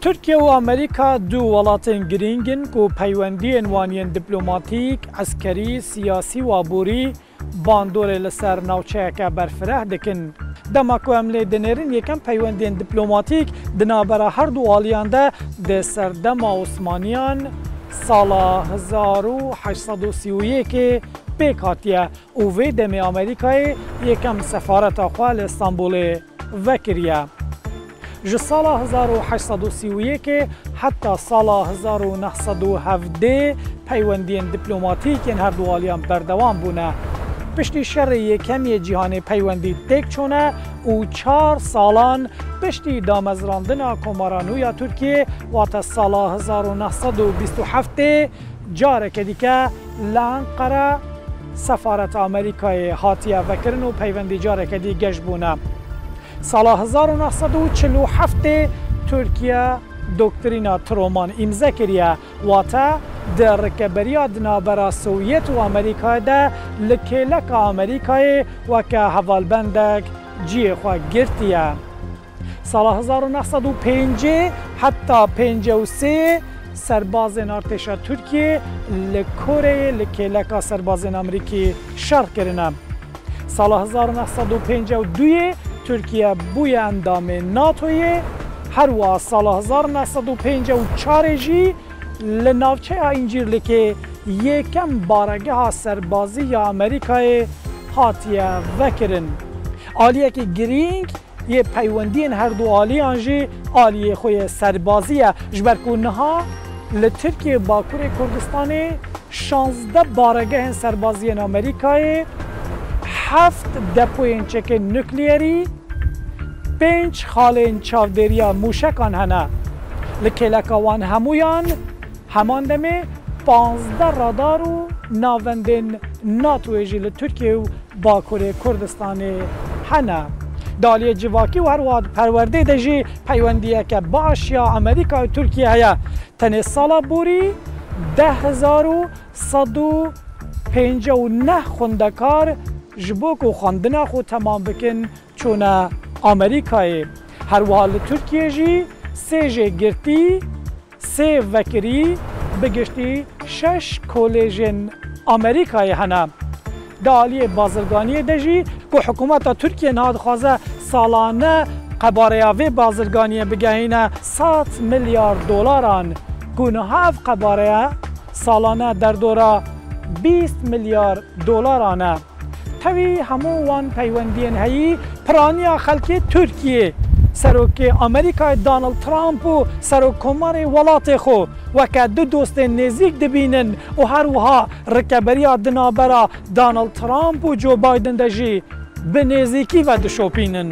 ترکیه و امریکا دو ولاتین گرینگن کو پیوندی وانین دیپلماتیک، عسکری، سیاسی و بوری باندور لسر ناوچه که برفره دکن. دما کو املی دنرین یکم پیوندی دیپلماتیک دنابرا هر دو آلیانده ده سردم عثمانیان سال 1831 پیک هاتیه و وی دمی امریکای یکم سفارت خواه استانبول وکریه. ج سال 1831 حتی سال 1917 پیوندین دیپلماتیک هر دو آلیان بردوام بونه. پشتی شر یکمی جهان پیوندی تک چونه و 4 سالان پشتی دامزراندن کمارانوی ترکیه و تا سال 1927 جاره که دیگه لانقره سفارت امریکای هاتیه وکرن و پیوندی جاره که دیگه گشت بونه. سال 1947 ترکیه دکترینا ترومان امضا کریه و تا در رکبریا دنابرا سوویت و امریکا ده لکیلک امریکای و که حوالبندک جی خواه گرتیه. سال 1905 حتی 53 سربازین ارتش ترکیه لکوره لکیلک سربازین امریکی شرق کرنه. سال 1952 ترکیه بوی اندام ناتوی هر وا سال 1954 جی لناوچه اینجیر لکه یکم بارگه سربازی یا امریکای هاتیه وکرن. آلیه که گرینگ یه پیوندین هر دو آلیان جی آلیه خوی سربازیه جبرکونه ها لترکیه باکور کردستانی 16 بارگه سربازی امریکای 7 دپوین چک نوکلیری 5 خالین چاودریا موشکان هنه لکلکوان همویان همان دمه 15 رادار و ناوندین ناتوی جیل ترکیه و باکور کردستان هنه. دالی جواکی و هر واد پرورده دجی پیوندیه که باش یا امریکا و ترکیه هیا تنه سالا بوری 10,159 خوندکار جبوک و خواندنه خود تمام بکن چونه امریکای. هر وحال ترکیه جی 3 جه گرتی 3 وکری بگشتی 6 کلیجن امریکای هنه. دالی بازرگانی دجی که حکومت ترکیه نهاد خوازه سالانه قباریاوی بازرگانی بگهینه 100 میلیارد دلاران گونه هف قباریا سالانه در دوره 20 میلیارد دلارانه. توی همون وان پیوندین هایی پرانیا خلکی ترکیه سروک امریکای دانالد ترامپ و سروکمار ولات خو و که دو دوست نزدیک دبینن و هر وها رکبریا دنابرا دانالد ترامپ و جو بایدن دجی به نزدیکی و دشوپینن.